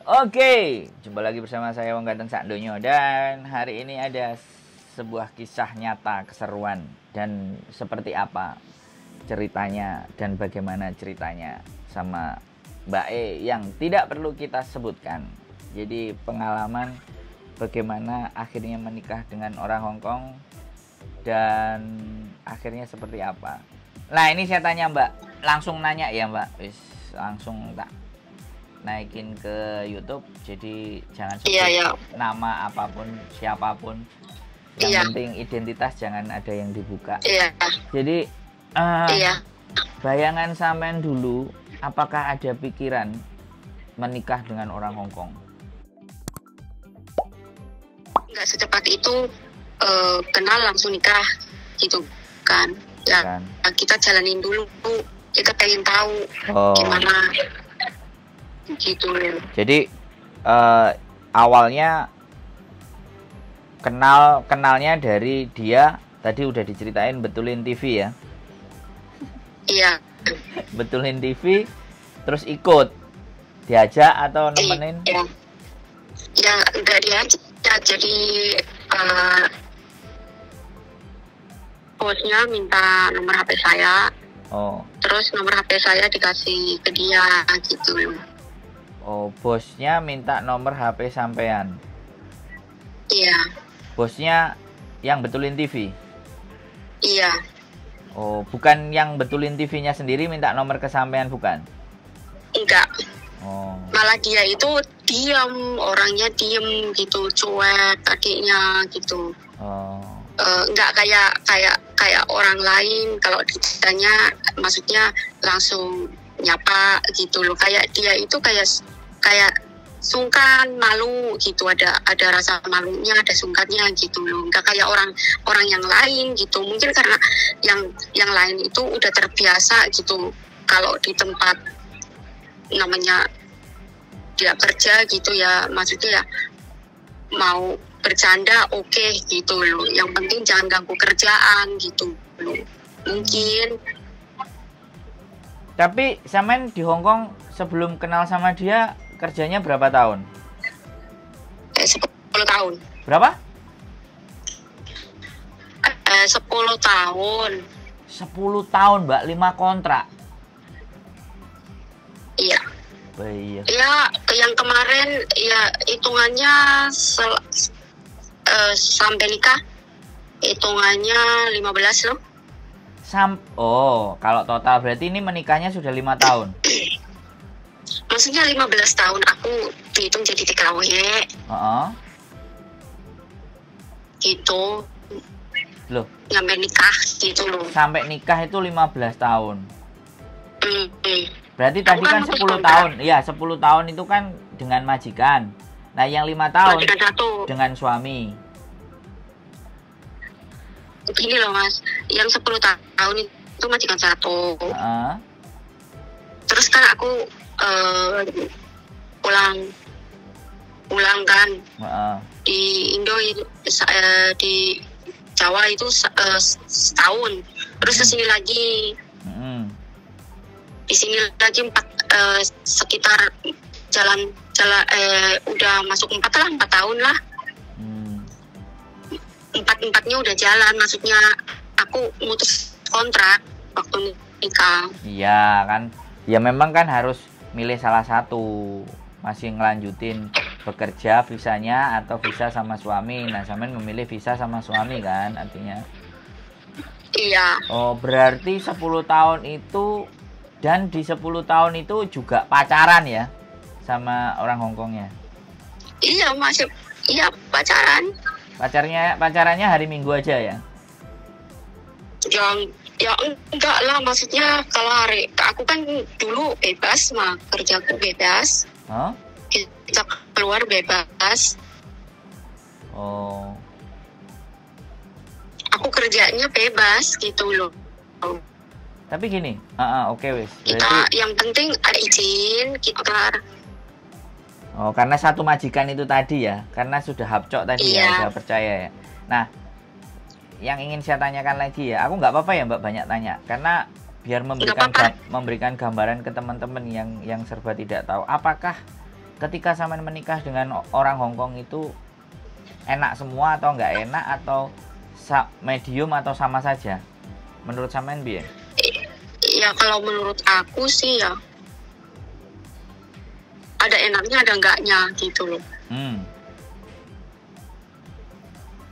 Oke, jumpa lagi bersama saya Wong Ganteng Sakdonyo. Dan hari ini ada sebuah kisah nyata keseruan. Dan seperti apa ceritanya dan bagaimana ceritanya sama Mbak E yang tidak perlu kita sebutkan. Jadi pengalaman bagaimana akhirnya menikah dengan orang Hongkong dan akhirnya seperti apa. Nah ini saya tanya Mbak, langsung nanya ya Mbak, wis langsung tak naikin ke YouTube, jadi jangan sebut nama apapun, siapapun, yang penting identitas jangan ada yang dibuka. Jadi bayangan sampean dulu, apakah ada pikiran menikah dengan orang Hongkong? Nggak secepat itu kenal langsung nikah gitu kan ya kan? Kita jalanin dulu, kita pengen tahu gimana gitu. Jadi awalnya kenalnya dari dia tadi udah diceritain betulin TV ya? Iya. Betulin TV terus ikut diajak atau nemenin? Iya. Ya enggak diajak, jadi bosnya minta nomor HP saya. Terus nomor HP saya dikasih ke dia gitu. Oh, bosnya minta nomor HP sampean. Iya. Bosnya yang betulin TV? Iya. Oh, bukan yang betulin TV-nya sendiri minta nomor ke sampean, bukan? Enggak. Oh. Malah dia itu diam, orangnya diem gitu, cuek adiknya gitu. Enggak kayak orang lain, kalau ditanya maksudnya langsung nyapa gitu loh. Kayak dia itu kayak sungkan, malu gitu, ada rasa malunya, ada sungkannya gitu loh. Enggak kayak orang yang lain gitu. Mungkin karena yang lain itu udah terbiasa gitu. Kalau di tempat namanya dia kerja gitu ya, maksudnya ya mau bercanda oke gitu loh. Yang penting jangan ganggu kerjaan gitu loh. Mungkin. Tapi sampean di Hongkong sebelum kenal sama dia kerjanya berapa tahun? 10 tahun. Berapa? 10 tahun. 10 tahun, Mbak, 5 kontrak. Iya. Iya. Ya, yang kemarin ya hitungannya sampai nikah hitungannya 15 loh. Kalau total berarti ini menikahnya sudah 5 tahun. Maksudnya 15 tahun aku dihitung jadi TKW. Gitu. Loh. Sampai nikah gitu loh. Sampai nikah itu 15 tahun. Berarti tadi kan 10 tahun. Iya, 10 tahun itu kan dengan majikan. Nah, yang 5 tahun dengan suami. Gini loh Mas, yang 10 tahun itu majikan satu. Terus kan aku pulang kan di Indo, di Jawa itu setahun. Terus kesini lagi. Di sini lagi sekitar jalan udah masuk 4 tahun lah. Empatnya udah jalan, maksudnya aku mutus kontrak waktu nikah. Iya kan, ya memang kan harus milih salah satu, masih ngelanjutin bekerja visanya atau visa sama suami. Nah sampean memilih visa sama suami kan artinya. Iya. Oh berarti 10 tahun itu, dan di 10 tahun itu juga pacaran ya sama orang Hongkongnya? Iya masih, iya pacaran. Pacarannya hari Minggu aja ya? Ya enggak lah, maksudnya kalau hari aku kan dulu bebas mah, kerjaku bebas. Kita keluar bebas. Aku kerjanya bebas gitu loh. Tapi gini, oke wis. Kita yang penting ada izin kita. Karena satu majikan itu tadi ya, karena sudah hapcok tadi ya, sudah percaya ya. Nah, yang ingin saya tanyakan lagi ya, aku nggak apa-apa ya Mbak banyak tanya, karena biar memberikan gambaran ke teman-teman yang serba tidak tahu. Apakah ketika sampean menikah dengan orang Hongkong itu enak semua atau nggak enak atau medium atau sama saja? Menurut sampean piye? Ya kalau menurut aku sih ya ada enaknya ada enggaknya gitu loh.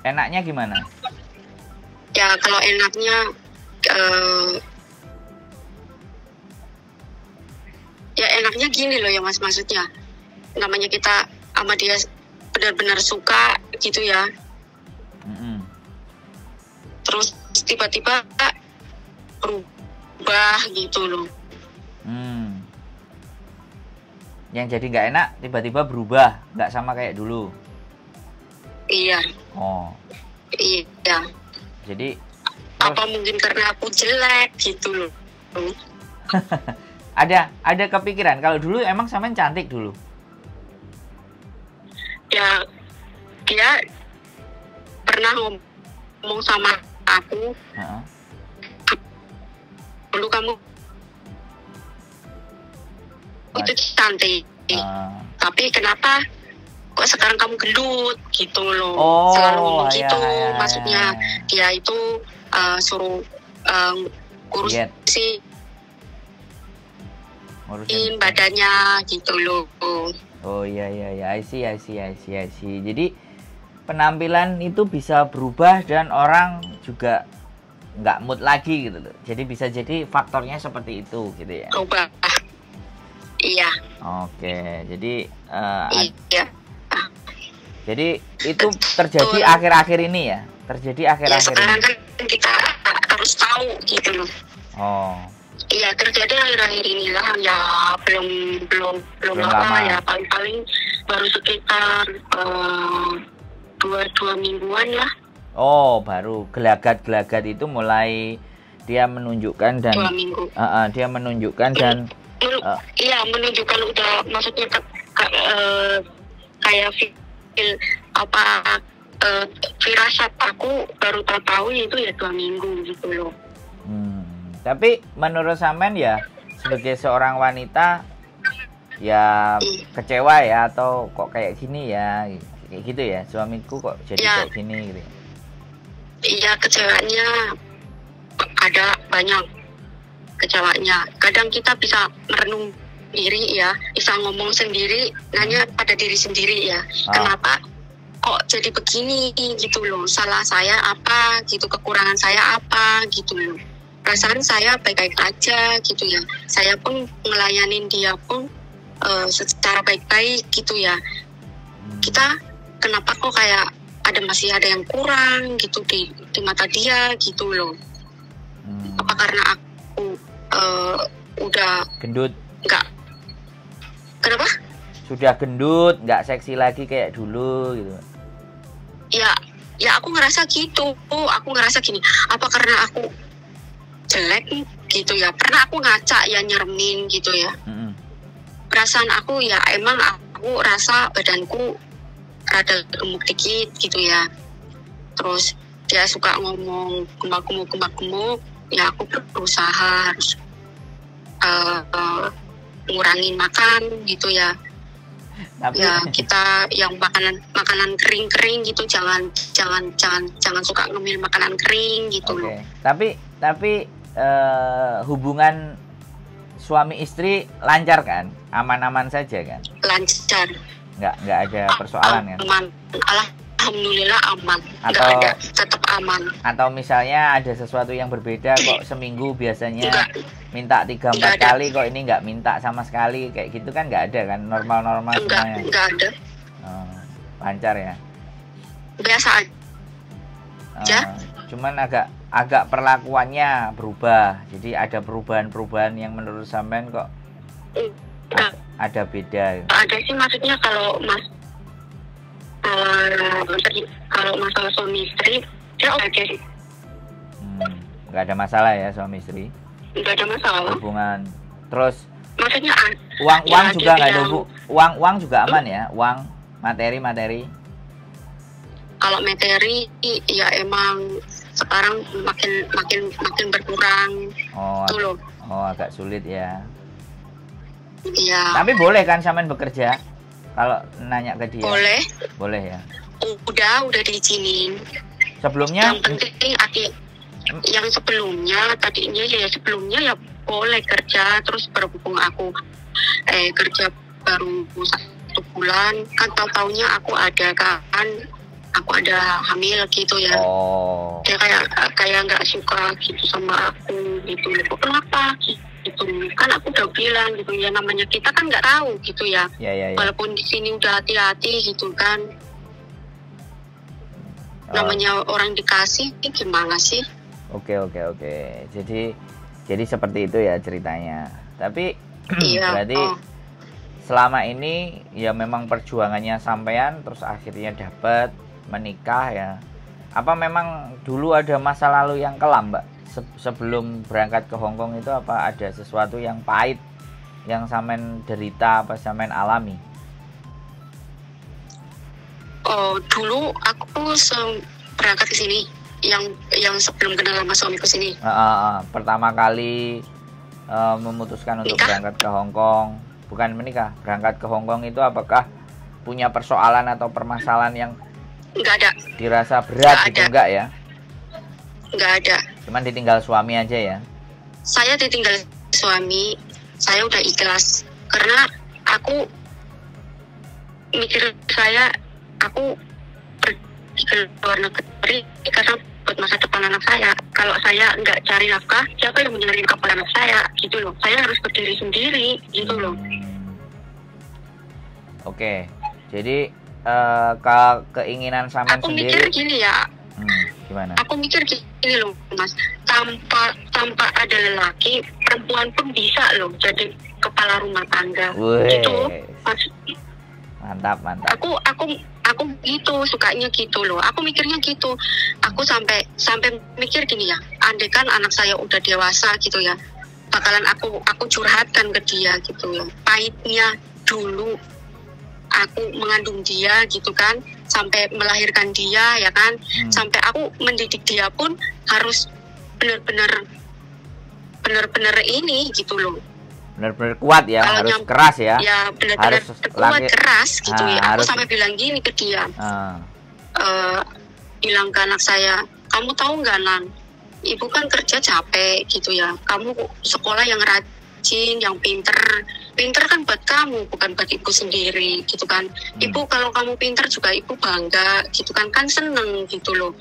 Enaknya gimana? Ya kalau enaknya ya enaknya gini loh ya Mas, maksudnya namanya kita sama dia benar-benar suka gitu ya. Terus tiba-tiba berubah gitu loh. Yang jadi nggak enak tiba-tiba berubah, nggak sama kayak dulu. Iya. Oh. Iya. Jadi apa mungkin karena aku jelek gitu loh. ada kepikiran kalau dulu emang sampean cantik dulu. Ya dia pernah ngomong sama aku. Dulu kamu itu cantik. Tapi kenapa kok sekarang kamu gendut gitu loh. Selalu ngomong gitu. Maksudnya dia itu suruh ngurusin badannya gitu loh. Oh iya, I see. Jadi penampilan itu bisa berubah dan orang juga nggak mood lagi gitu loh. Jadi bisa jadi faktornya seperti itu gitu ya. Berubah. Iya. Oke, jadi iya. Jadi itu terjadi akhir-akhir ini ya? Terjadi akhir-akhir ya, sekarang ini. Kan kita harus tahu gitu loh. Oh. Iya, terjadi akhir-akhir inilah ya belum lama ya, paling baru sekitar 2 mingguan lah. Oh, baru gelagat itu mulai dia menunjukkan dan 2 minggu. Dia menunjukkan dan iya, menunjukkan udah maksudnya kayak feel apa firasat aku baru tahu itu ya 2 minggu gitu loh. Tapi menurut sampean ya sebagai seorang wanita ya kecewa ya atau kok kayak gini ya kayak gitu ya, suamiku kok jadi kayak gini gitu. Iya, kecewanya ada banyak kecewanya. Kadang kita bisa merenung diri ya, bisa ngomong sendiri, nanya pada diri sendiri ya. Kenapa kok jadi begini gitu loh, salah saya apa gitu, kekurangan saya apa gitu loh. Perasaan saya baik-baik aja gitu ya, saya pun ngelayanin dia pun secara baik-baik gitu ya. Kita kenapa kok kayak masih ada yang kurang gitu di mata dia gitu loh. Apa karena aku udah gendut? Enggak. Kenapa? Sudah gendut, nggak seksi lagi kayak dulu gitu. Ya aku ngerasa gitu. Aku ngerasa gini, apa karena aku jelek gitu ya? Pernah aku ngaca ya, nyermin gitu ya. Perasaan aku ya emang aku rasa badanku rada gemuk dikit gitu ya. Terus dia suka ngomong gemuk, ya aku berusaha harus ngurangin makan gitu ya. Tapi ya kita yang makanan kering gitu jangan suka ngemil makanan kering gitu loh. Tapi hubungan suami istri lancar kan? Aman-aman saja kan? Lancar. Nggak ada persoalan kan? Aman. Alhamdulillah aman. Nggak ada, tetap aman. Atau misalnya ada sesuatu yang berbeda kok, seminggu biasanya minta 3-4 kali kok ini nggak minta sama sekali kayak gitu kan, nggak ada kan? Normal semuanya. Nggak ada. Lancar ya? Biasa aja. Cuman agak perlakuannya berubah. Jadi ada perubahan yang menurut sampean kok ada beda. Ada sih, maksudnya kalau masalah suami istri ya oke sih. Nggak ada masalah ya suami istri? Nggak ada masalah. Hubungan. Terus maksudnya uang juga nggak ada uang juga aman ya? Uang materi. Kalau materi ya emang sekarang makin berkurang. Oh agak sulit ya. Iya. Tapi boleh kan sampean bekerja? Kalau nanya ke dia. Boleh. Boleh ya. Udah diizinin. Sebelumnya? Yang penting adik, yang tadinya ya boleh kerja, terus berhubung aku kerja baru 1 bulan, kan taunya aku ada hamil gitu ya. Dia kayak nggak suka gitu sama aku gitu. Kenapa gitu? Kan aku udah bilang gitu ya, namanya kita kan nggak tahu gitu ya. Ya. Walaupun di sini udah hati-hati gitu kan. Namanya orang dikasih gimana sih? Oke. Jadi seperti itu ya ceritanya. Tapi berarti selama ini ya memang perjuangannya sampean terus akhirnya dapat menikah ya. Apa memang dulu ada masa lalu yang kelam, Mbak? Sebelum berangkat ke Hong Kong itu apa ada sesuatu yang pahit yang sampean derita apa sampean alami? Dulu aku berangkat ke sini yang sebelum kenal sama suamiku sini. Pertama kali memutuskan untuk berangkat ke Hong Kong, bukan menikah, berangkat ke Hong Kong itu apakah punya persoalan atau permasalahan yang nggak ada, dirasa berat gitu? Enggak ya? Nggak ada. Cuman ditinggal suami aja ya? Saya ditinggal suami, saya udah ikhlas karena aku mikir aku pergi ke luar negeri karena buat masa depan anak saya. Kalau saya nggak cari nafkah, siapa yang mencari nafkah pada anak saya gitu loh. Saya harus berdiri sendiri gitu loh. Oke, jadi keinginan sampean sendiri. Aku mikir gini ya. Gimana? Aku mikir gini loh, Mas. Tanpa ada lelaki, perempuan pun bisa loh jadi kepala rumah tangga. Gitu, Mas. Mantap. Aku gitu, sukanya gitu loh. Aku mikirnya gitu. Aku sampai mikir gini ya. Andai kan anak saya udah dewasa gitu ya, bakalan aku curhatkan ke dia gitu ya. Pahitnya dulu aku mengandung dia gitu kan, sampai melahirkan dia ya kan, sampai aku mendidik dia pun harus benar-benar ini gitu loh. Benar-benar kuat ya, harus keras ya. Ya benar-benar kuat, keras gitu ya. Aku sampai bilang gini ke dia, bilang ke anak saya, kamu tahu nggak Nan, ibu kan kerja capek gitu ya. Kamu sekolah yang rajin, yang pinter kan buat kamu, bukan buat ibu sendiri gitu kan. Ibu kalau kamu pinter juga ibu bangga gitu kan seneng gitu loh.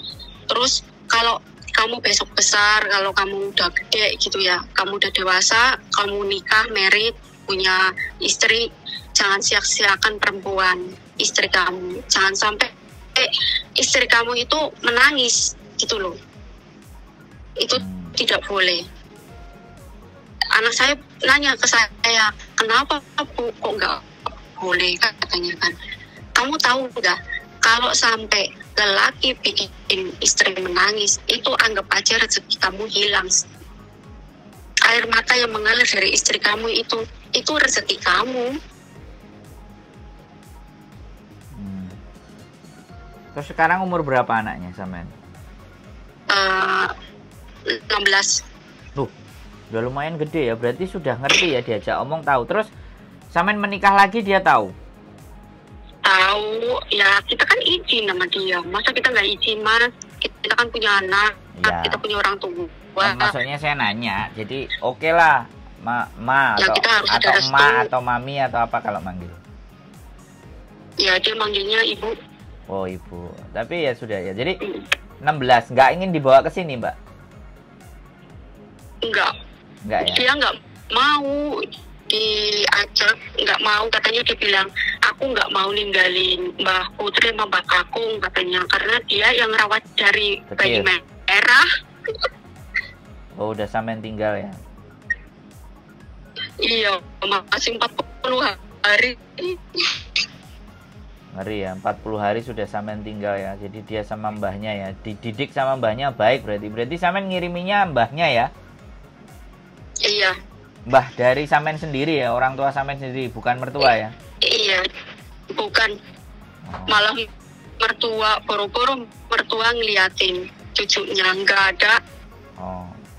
Terus kalau kamu besok besar, kalau kamu udah gede gitu ya, kamu udah dewasa, kamu nikah, married, punya istri, jangan sia-siakan perempuan istri kamu. Jangan sampai istri kamu itu menangis gitu loh. Itu tidak boleh. Anak saya nanya ke saya, kenapa Bu kok nggak boleh, katanya kan. Kamu tahu nggak, kalau sampai lelaki bikin istri menangis, itu anggap aja rezeki kamu hilang. Air mata yang mengalir dari istri kamu itu rezeki kamu. Terus sekarang umur berapa anaknya sampean? 16. Udah lumayan gede ya, berarti sudah ngerti ya, diajak omong tahu. Terus sampean menikah lagi dia tahu? Tahu, ya kita kan izin sama dia. Masa kita nggak izin, Mas? Kita kan punya anak, ya. Kita punya orang tua. Maksudnya saya nanya, jadi oke lah, ma ya, atau emak atau mami atau apa kalau manggil? Ya dia manggilnya ibu. Oh ibu, tapi ya sudah ya. Jadi 16, nggak ingin dibawa ke sini, Mbak? Enggak ya? Dia nggak mau diajak, nggak mau, katanya dia bilang, aku nggak mau ninggalin Mbah Putri sama Mbak Kakung katanya, karena dia yang rawat dari bayi merah. Oh udah sampean tinggal ya? Iya, masih 40 hari. Ngeri ya, 40 hari sudah sampean tinggal ya. Jadi dia sama mbahnya ya, dididik sama mbahnya baik berarti sampean ngiriminya mbahnya ya? Iya. Mbah dari sampean sendiri ya, orang tua sampean sendiri, bukan mertua ya? Iya, bukan. Malah mertua, boro-boro mertua ngeliatin cucunya, nggak ada.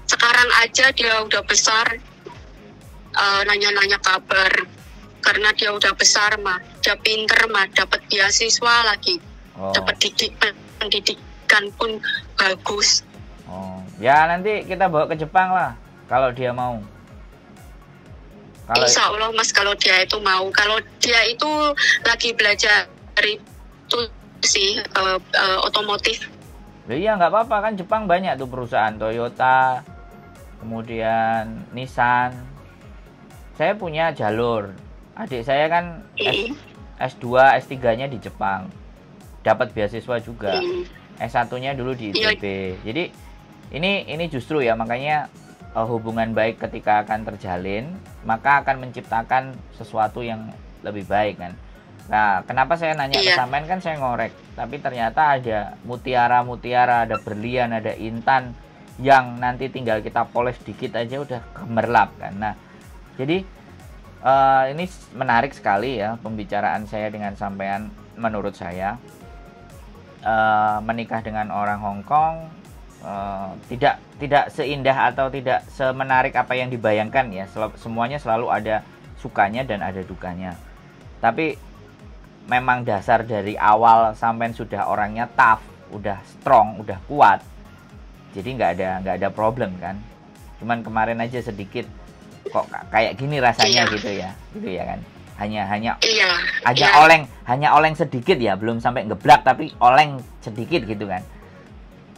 Sekarang aja dia udah besar, nanya-nanya kabar, karena dia udah besar mah. dia pinter mah dapat beasiswa lagi, dapat pendidikan pun bagus. Ya nanti kita bawa ke Jepang lah kalau dia mau. Insya Allah Mas, kalau dia itu mau. Kalau dia itu lagi belajar itu sih otomotif. Iya nggak apa-apa kan, Jepang banyak tuh perusahaan Toyota, kemudian Nissan. Saya punya jalur. Adik saya kan S2, S3-nya di Jepang. Dapat beasiswa juga. S1-nya dulu di ITB. Jadi ini justru ya, makanya hubungan baik ketika akan terjalin, maka akan menciptakan sesuatu yang lebih baik kan. Nah, kenapa saya nanya ke sampean, kan saya ngorek, tapi ternyata ada mutiara-mutiara, ada berlian, ada intan yang nanti tinggal kita poles dikit aja udah gemerlap kan. Nah, jadi ini menarik sekali ya pembicaraan saya dengan sampean. Menurut saya menikah dengan orang Hong Kong tidak seindah atau tidak semenarik apa yang dibayangkan ya. Semuanya selalu ada sukanya dan ada dukanya. Tapi memang dasar dari awal sampean sudah orangnya tough, udah strong, udah kuat. Jadi nggak ada problem kan. Cuman kemarin aja sedikit kok kayak gini rasanya gitu ya kan. Hanya oleng sedikit ya, belum sampai ngeblak tapi oleng sedikit gitu kan.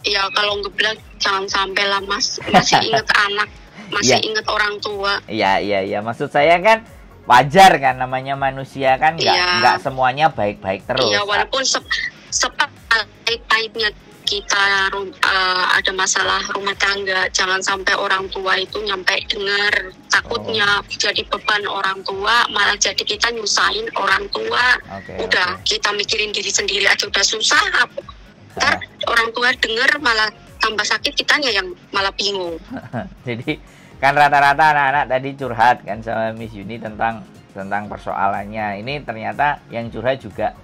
Iya, kalau ngeblak jangan sampai lah Mas, masih inget anak, masih inget orang tua. Iya, maksud saya kan wajar kan, namanya manusia kan nggak semuanya baik-baik terus. Iya, walaupun sepahit-pahitnya kita ada masalah rumah tangga, jangan sampai orang tua itu nyampe dengar, takutnya jadi beban orang tua, malah jadi kita nyusahin orang tua. Udah kita mikirin diri sendiri aja udah susah, ntar orang tua dengar malah tambah sakit, kitanya yang malah bingung. Jadi kan rata-rata anak-anak tadi curhat kan sama Miss Yuni tentang persoalannya. Ini ternyata yang curhat juga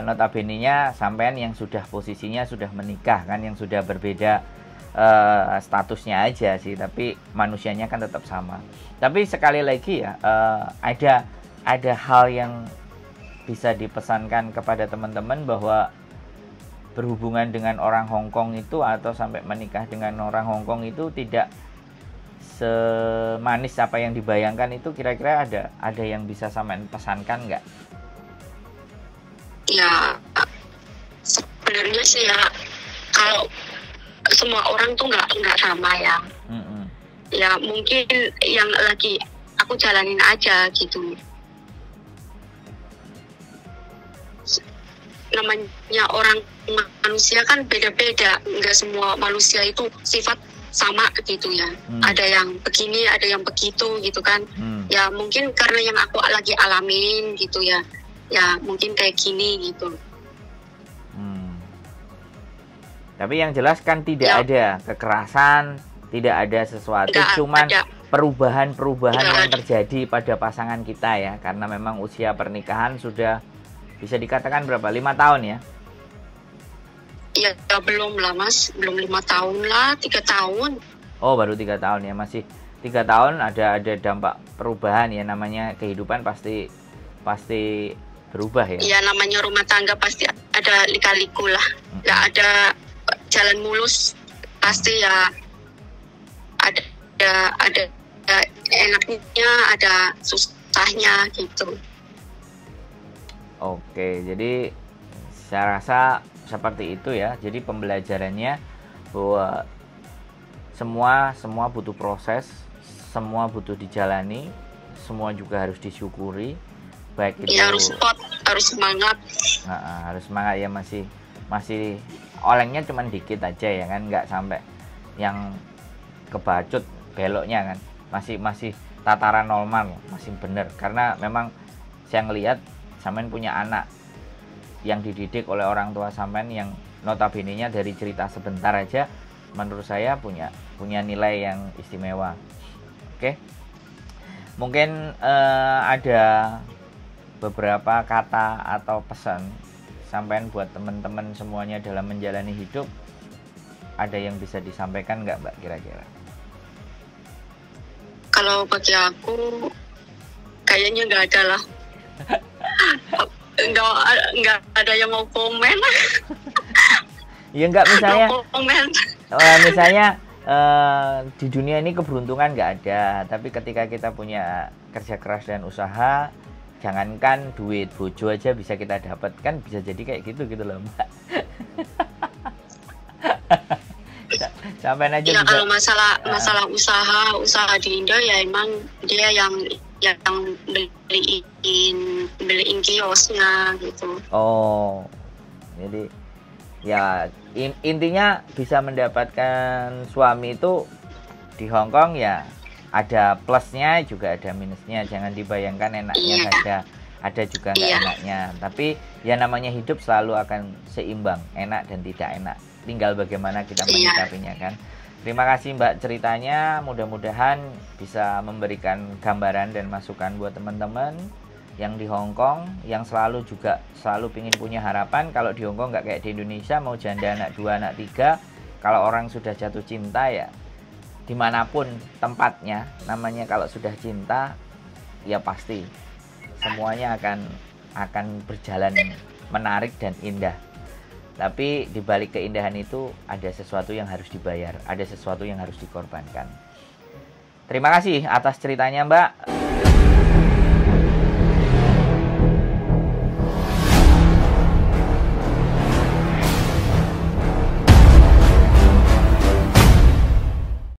notabene-nya sampean yang sudah posisinya sudah menikah kan, yang sudah berbeda statusnya aja sih, tapi manusianya kan tetap sama. Tapi sekali lagi ya, ada hal yang bisa dipesankan kepada teman-teman bahwa berhubungan dengan orang Hong Kong itu atau sampai menikah dengan orang Hong Kong itu tidak semanis apa yang dibayangkan. Itu kira-kira ada yang bisa sampean pesankan nggak? Ya sebenarnya sih ya, kalau semua orang tuh nggak sama ya. Ya mungkin yang lagi aku jalanin aja gitu. Namanya orang manusia kan beda-beda, nggak semua manusia itu sifat sama gitu ya. Ada yang begini, ada yang begitu gitu kan. Ya mungkin karena yang aku lagi alamin gitu ya, ya mungkin kayak gini gitu. Tapi yang jelas kan tidak ada kekerasan, tidak ada sesuatu, cuman perubahan-perubahan yang terjadi pada pasangan kita ya, karena memang usia pernikahan sudah bisa dikatakan berapa, 5 tahun ya? Ya belum lah Mas, belum 5 tahun lah, 3 tahun. Oh baru 3 tahun ya, masih 3 tahun ada dampak perubahan ya, namanya kehidupan pasti berubah ya. Iya, namanya rumah tangga pasti ada lika-liku lah, nggak ada jalan mulus, pasti ya ada enaknya, ada susahnya gitu. Oke, jadi saya rasa seperti itu ya. Jadi pembelajarannya bahwa semua butuh proses, semua butuh dijalani, semua juga harus disyukuri. Baik itu ya, harus semangat. Harus semangat ya, masih olengnya cuman dikit aja ya kan, nggak sampai yang kebacut beloknya kan, masih tataran normal, masih bener. Karena memang saya ngelihat sampean punya anak yang dididik oleh orang tua sampean yang notabene-nya dari cerita sebentar aja menurut saya punya nilai yang istimewa. Oke. Mungkin ada beberapa kata atau pesan sampean buat teman-teman semuanya dalam menjalani hidup, ada yang bisa disampaikan nggak Mbak kira-kira? Kalau bagi aku kayaknya nggak ada lah. Enggak ada yang mau komen. Ya enggak, misalnya komen. Misalnya di dunia ini keberuntungan nggak ada, tapi ketika kita punya kerja keras dan usaha, jangankan duit, bojo aja bisa kita dapat, kan bisa jadi kayak gitu loh Mbak. Sampai aja ya, kalau masalah usaha di Indo ya emang dia yang beliin kiosnya gitu. Oh, jadi ya intinya bisa mendapatkan suami itu di Hong Kong ya ada plusnya juga ada minusnya. Jangan dibayangkan enaknya saja, ada juga nggak enaknya. Tapi ya namanya hidup selalu akan seimbang, enak dan tidak enak. Tinggal bagaimana kita menyikapinya kan. Terima kasih Mbak ceritanya, mudah-mudahan bisa memberikan gambaran dan masukan buat teman-teman yang di Hong Kong, yang selalu pingin punya harapan. Kalau di Hong Kong nggak kayak di Indonesia, mau janda anak 2, anak 3, kalau orang sudah jatuh cinta ya dimanapun tempatnya, namanya kalau sudah cinta ya pasti semuanya akan berjalan menarik dan indah. Tapi di balik keindahan itu ada sesuatu yang harus dibayar, ada sesuatu yang harus dikorbankan. Terima kasih atas ceritanya Mbak.